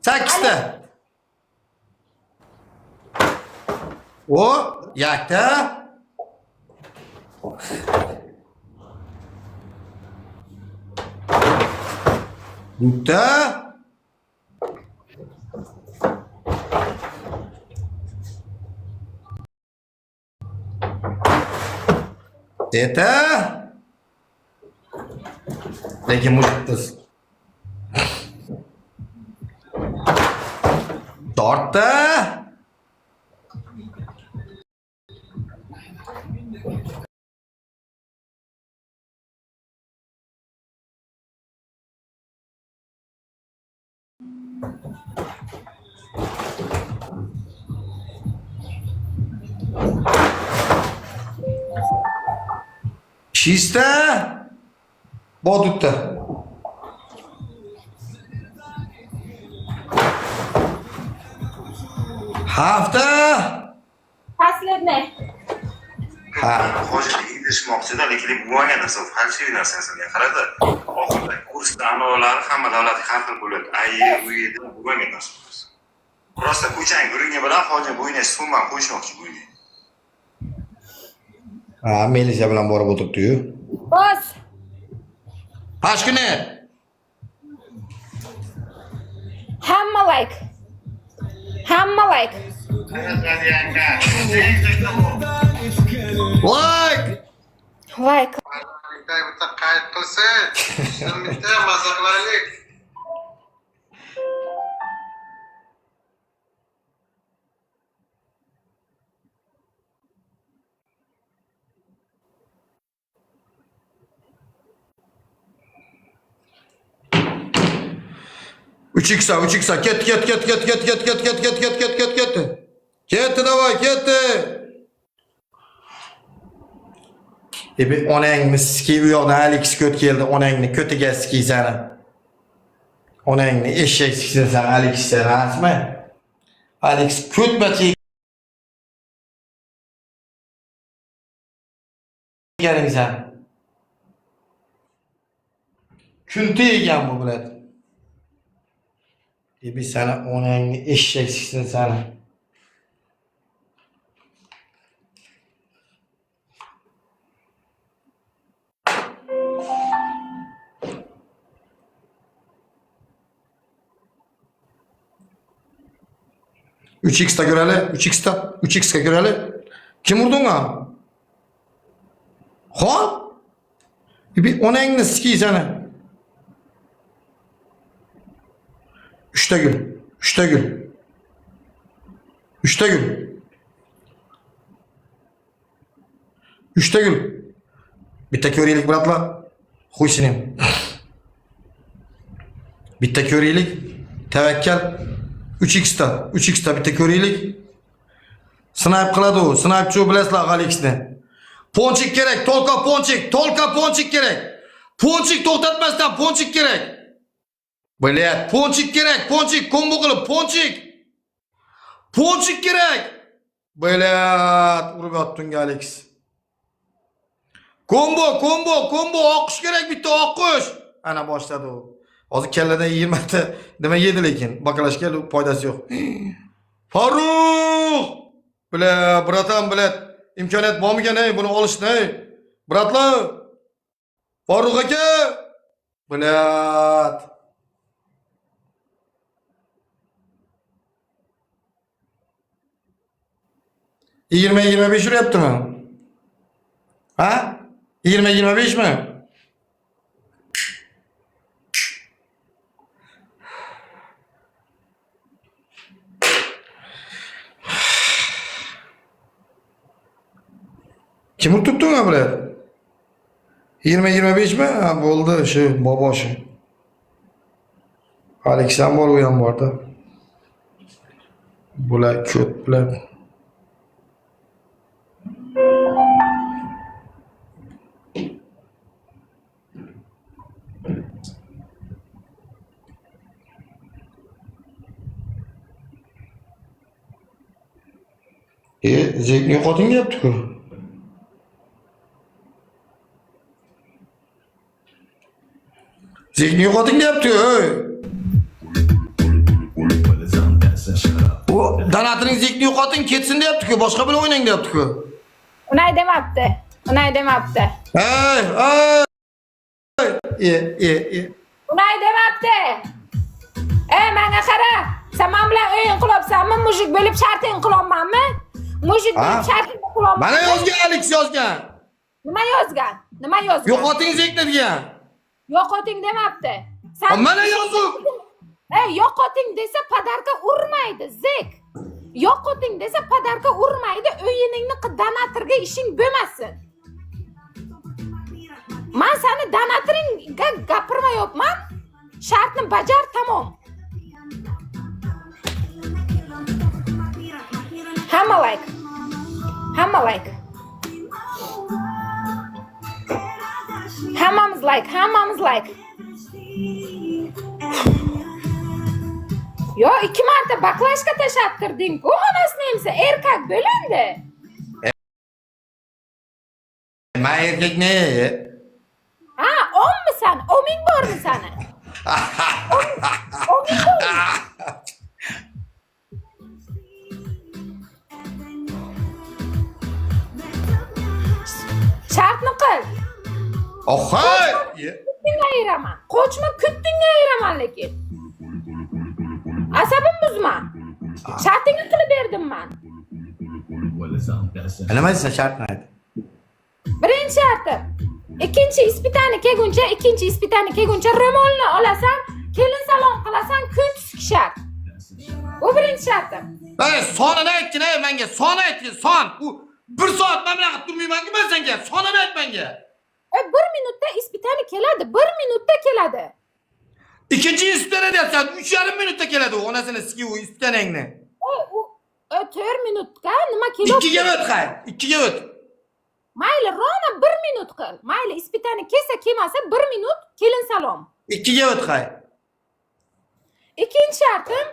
8'ta. O, yakta. Bitta. Eta. Lekin mushukmiz. Tortda. Shista. Bodutta. Hafta. Последний. Ha. Hojilik yetishmoqchida, lekin bo'lmagan narsa, falshiy narsasiga qaradi. Oxirida kursda anavilar hamma davlatga har xil bo'ladi. Uyida bo'lmagan narsa. Prosta ko'chang guringi bilan hojat bo'yniga summa qo'shmoqchi bo'lgan. Ha, Melisa bilan borib o'tiribdi-yu. Boss. Pashkuni. Hamma like. Like. Like. Bitta qayd qilsin. Bitta maza qilaylik. Üç X'a. Ket. Ketdi davay, ketdi. Bir onang miski u yoqdan Alex ko't keldi. Onangni ko'tiga ski seni. Onangni eshak siksin sen Alex sen, asmi? Alex ko'tmachi eganing sen. Kunti egan bu bilan. Bir sana onangni eshak siksin seni. Üç X'ta göreli. 3X'ta göreli. Kim vurdun ha? Ha? Bir onangni ski seni. Üçte gül. Bitta ko'raylik bratlar. Xushsinim. Bitta ko'raylik. Tavakkal. 3X'ta bitta ko'raylik. Snipe qiladi u. Snipechi bilasizlar Alexni. Ponchik kerak, tolka ponchik kerak. Ponchik to'xtatmasdan ponchik kerak. Bilat, ponchik kerak, kombo qilib ponchik. Ponchik kerak. Bilat, urib yotding Alex. Kombo, oqish kerak, bitta oqish. Ana boshladi u. Hozir kalladan 20 ta nima yedi lekin bakalashga foydasi yo'q. Farruh! Bratan, imkoniyat bormikan buni olishni? Bratlar. Farruh aka. Bilat. Yirmi beş uryaptimi? Ha? 20-25 mi? Kim tuttun ha bular? 20-25 mi? Ha, bo'ldi shu boboshi. Aleksan bor u ham borda. Bular ko'p bular. Zevkni yo'qoting deyapti-ku. Zevkni yo'qoting deyapti-ku. Donatringizni yo'qoting, ketsin deyapti-ku, boshqa bilan o'ynang deyapti-ku. Unay demabdi. Unay demabdi. Hey, hey. Unay demabdi. Menga qara. Sen men bilan o'yin qilyapsanmi? Mujik bo'lib sharting qilyapmanmi? Mujik bo'lib sharting qilyapman. Mana yozgan Alex yozgan. Nima yozgan? Nima yozgan? Yo'qotingizni degan. Yo'qoting demabdi. Sen Mana yozib. yo'qoting desa podarka urmaydi, zek. Yo'qoting desa podarka urmaydi, o'yiningni donatorga ishing bo'lmasin. Men seni donatorga gapirmayapman. Shartni bajar, tamom. Hamma like. Hamma like. Hammamiz like, hammamiz like. Yo, 2 marta baklashka tashab kirding-ku, onasini emsa erkak bo'lindi. Men erkak ne? Ha, ommisan, oming bormi sani? Oming bormi? Shartni qil. Ohay! Kuttingga ayiraman. Qochma, kuttingga ayiraman lekin. Asabim buzma. Shartingni qilib berdim men. Nima desa shartni ayt. Birinchi shartim. Ikkinchi ispitani kelguncha ro'molni olasan, kelin salom qilasan, kun tuski shart. Bu birinchi shartim. Sonini aytgin, menga son aytgin, son. U 1 soat men bilan turmayman-ku men senga. Sonini ayt menga. 1 minutda ispitani keladi, 1 minutda keladi. İkinci ispitani deyapsan, 3,5 minutda keladi u onasini ski u ispitaningni. U 4 minutga nima keladi? 2 ga o't qay, 2 ga o't. Mayli, rona 1 minut qil. Mayli, ispitani kelmasa 1 minut kelin salom. 2 ga o't qay. Ikkinchi shartim,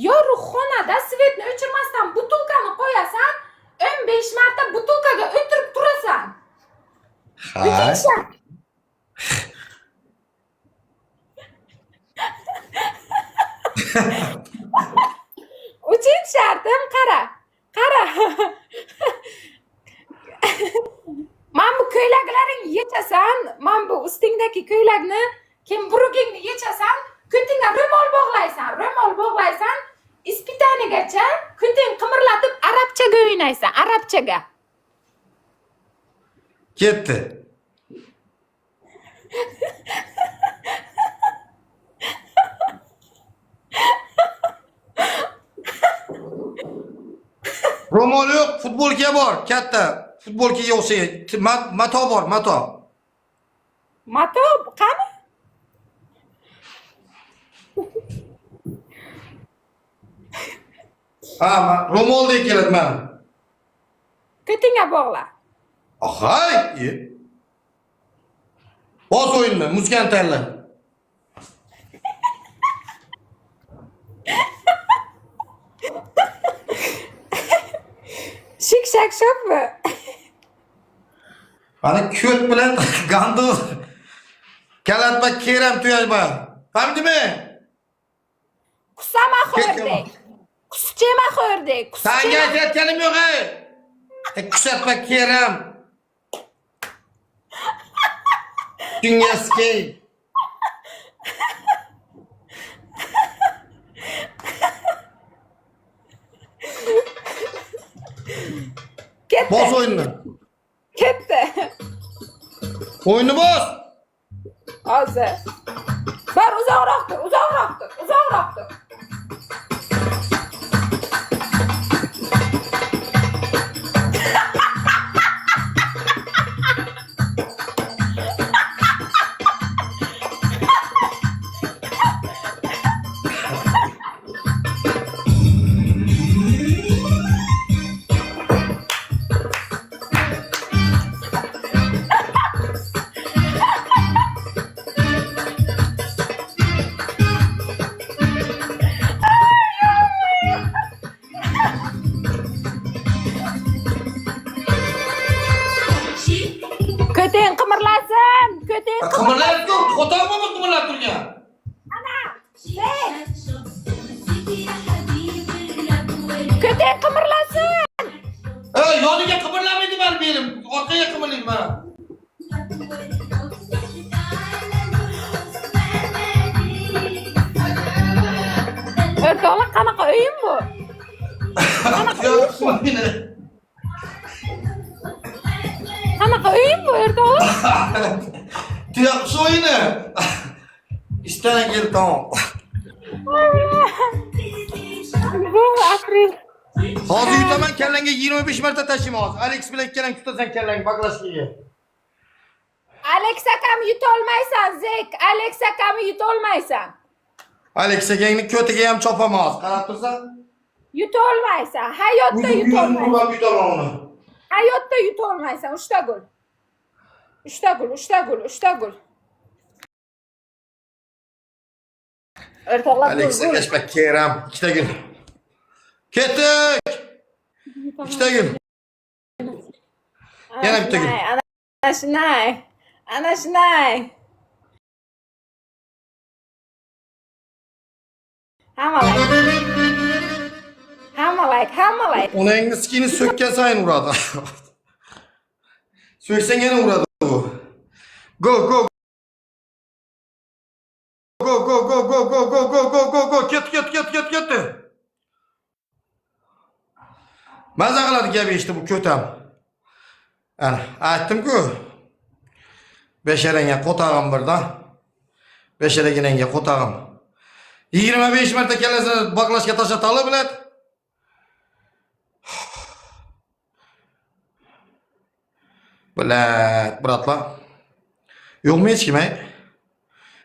yoruqxonada svetni o'chirmasdan butulkani qo'yasan, 15 marta butulkaga o'tirib turasan. Ikkinchi shart. Uchinchi shartim, qara. Men bu ko'ylaklaring yechasan, men bu ustingdagi ko'ylakni, burugingni yechasan, kuntingga ro'mol bog'laysan, ispitanigacha kunting qimirlatib arabchaga o'ynaysan, arabchaga. Ketdi. Ro'mol yo'q, futbolka bor, katta. Futbolkaga o'xshagan. Mato bor, mato. Mato qani? Ro'moldek keladi mana. Ko'tingga bog'la. Ahay! Bos o'yinni, muzikani tanla. Shik-shak shopmi? Mana ko't bilan gandu kalatma keram tuyajma. Hamdimi? Kusama xo'rdek. Kuschema xo'rdek. Senga aytayotganim yo'q, ey. Kusatma keram. Dunyoski. Ketdi. Bos o'yinni. Ketdi. O'yinni bos. Hozir. Bar uzoqroq tur. Kötek kımırlasın. Yoniga qimirlamaydi men berim. Orqaga qimirlayman mana. O'rtoqlar qanaqa o'yin bu? Qanaqa o'yin bu o'rtoqlar? Tuyoq so'yini. İstene gel tamam. Bu aprel. Hozir yutaman kellanga 25 marta tashiyman hozir. Alex bilan ikkalang tutasan kellang baklashkiga. Alex akam yutolmaysan, Zek. Alex akam yutolmaysan. Alex akangni ko'tiga ham chopaman hozir. Qarab tursan. Yutolmaysan. Hayotda yutolmaysan. Yutolmayman uni. Hayotda yutolmaysan. 3 ta gol. 3 ta gol, 3 ta gol, 3 ta gol. O'rtoqlar Alex akashmak keram. 2 ta gol. Ketdik. 2 ta gol. Yana bitta gol. Ana shunday. Ana shunday. Hamma like. Onangni skini sökkan sayin uradi. Söksang yana uradi u. Go. Ketdi. Maza qiladi gap eshitib bu ko'tam. Ana, aytdim-ku. Besharanga qo'tag'im birdan. Besharaginanga qo'tag'im. 25 marta kellasini baklashga tashatali bilat. Biratlar. Yo'qmi hech kim?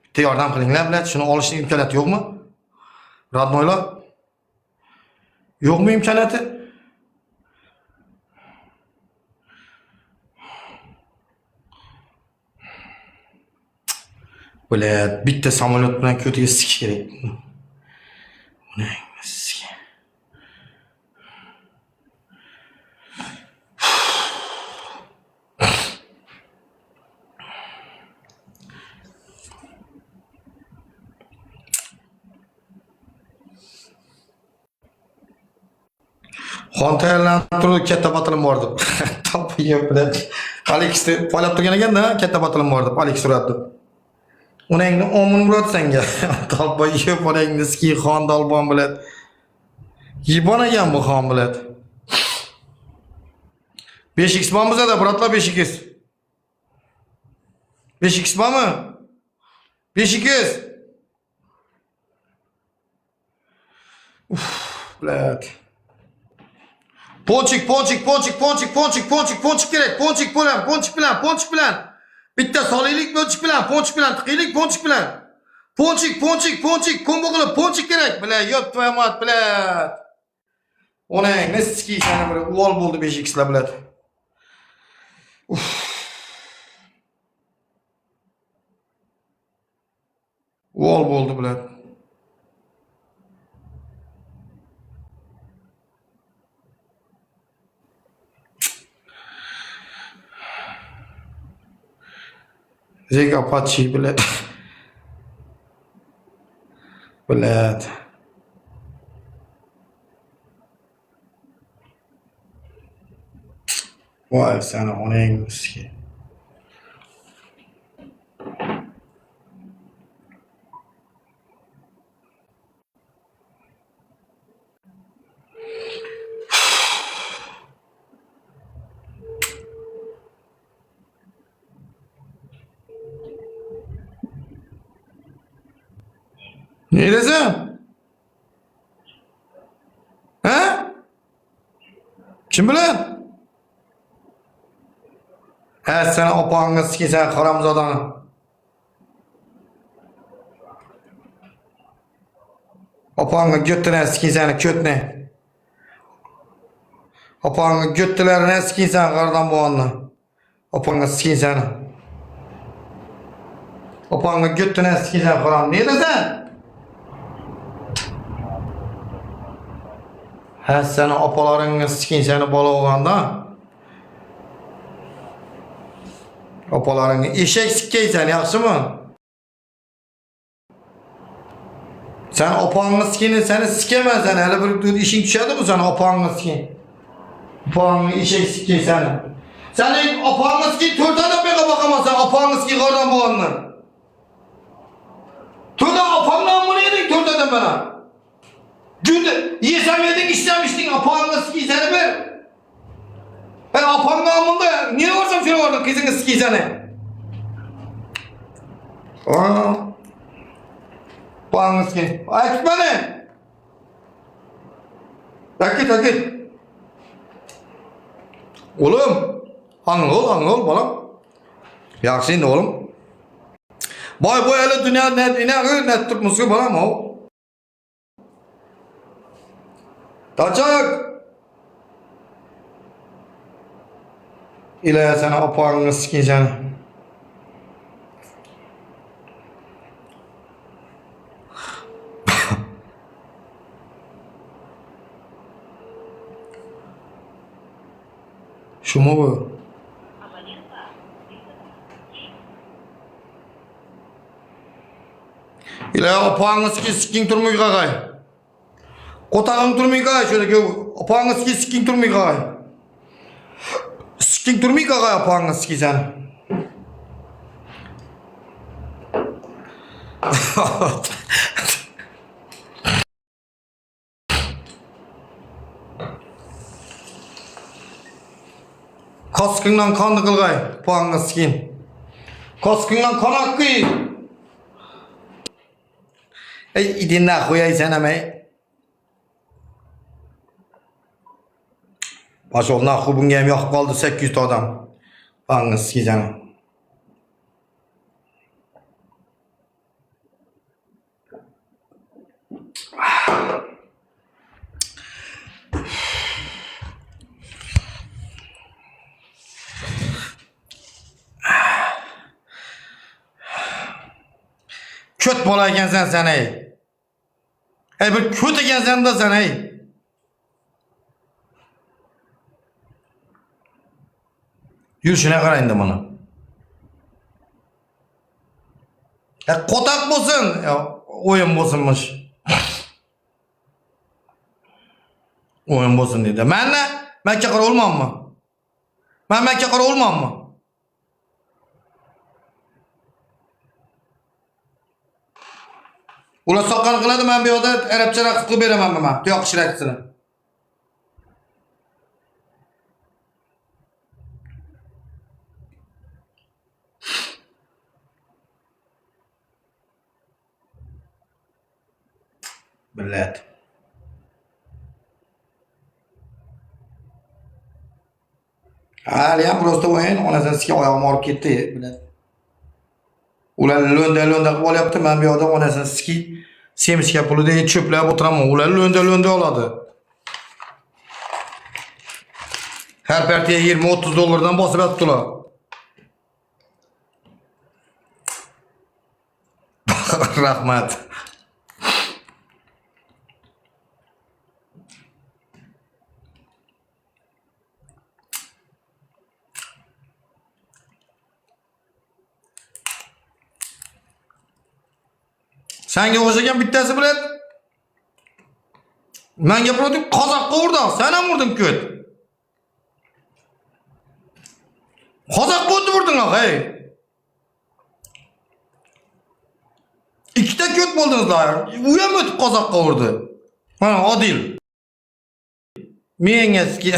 Bitta yordam qilinglar bilat. Shuni olishning imkoniyati yo'qmi? Radnoylar. Yo'qmi imkoniyati? Bitta samolyot bilan ko'tiga sikish kerak. Xon tayyorlanib katta batilim bor deb. Topiga bilan Alexni poylab turgan ekanda, katta batilim bor deb Alex so'radi. Onangni omun murod senga. Talpa yeb onangni ski xon dalbon bilan. Yibon ekan bu xon bilan. 5x bormi bizada biratlar 5x. 5x bormi? 5x. Bilat. Ponchik kerak. Ponchik bilan. Bitta solaylik ponchik bilan tiqiylik ponchik bilan. Ponchik, kombo qilib ponchik kerak. Bilat, yop tvoya mat bilat. Onang neski sana bir uvol bo'ldi 5x'lar bilat. Uvol bo'ldi bilat. Zek Apache bilat. Vay sana onang miski. Ne desem? Ha? Kim bilan? Ha, sen opangni siksan haramzodani. Opangni götüne siksan kötne. Opangni götülerine siksan qardan boğanni. Opangni siksan. Opangni götüne siksan haram. Ne desem? Ha, seni opalaringni sikinsani bola bo'lganda. Opalaringni eshak sikkaysan, yaxshimi? Sen opağını sikini seni sikemezsen hele bir işin düşerdi mi sana opağını sikin? Opağını işe sikin seni. Senin opağını sikin törteden beka bakamazsan opağını sikin kardan boğanını. Törteden opağından mı yedin törteden bana? Günde yesem yedin işlemiştin opağını sikin seni ver. Ben opağından mı da niye varsam şöyle vardı kızını sikin seni? Opağını sikin. Ayık beni. Takit. Oğlum, anıl balam. Yaxşı indi oğlum. Boy hele dünya ne tutmusu balam o. Taçak. İlaya sana apağını sikeceğim. Şu mu bu? İlaya apağını sikin durmuyor kakay. Kotağın durmuyor kakay şöyle ki apağını sikin durmuyor kakay. Sikin durmuyor kakay apağını sikeceğim. Kaskından kandı kılgay, puanla sikin. Kaskından kan hakkı. İdin ne koyay sen amey. Başol nakı bunga hem yok kaldı 800 adam. Puanla sikeceğim. Köt bolayken sen ey. Bir köt eken sen de sen ey. Yürüyüşüne karayın da bana. Kotak bolsun. Oyun bolsunmuş. Oyun bolsun dedi. Ben ne? Ben kakar olmam mı? Ben kakar olmam mı? Ulan soqqan qiladi men bu yerda arabcha raqs qilib beraman men. Tuyoq shirakisini. Billat. Haliyam просто o'yin onasiga oyog'im olib ketdi, billat. Ular lo'nda qilib olyapti, men bu yerda onasini ski semishga pulida cho'plab o'tiraman. Ular lo'nda oladi. Har partiya 20-30 dollardan bosib yotdilar. Rahmat. Senga o'xshagan bittasi bilan men gapirdim qozoqqa urdim, sen ham urding ko't. Qozoqqa urding ey. Ikkita ko't bo'ldingizlar. U ham o'tib qozoqqa urdi. Mana Odil. Men eski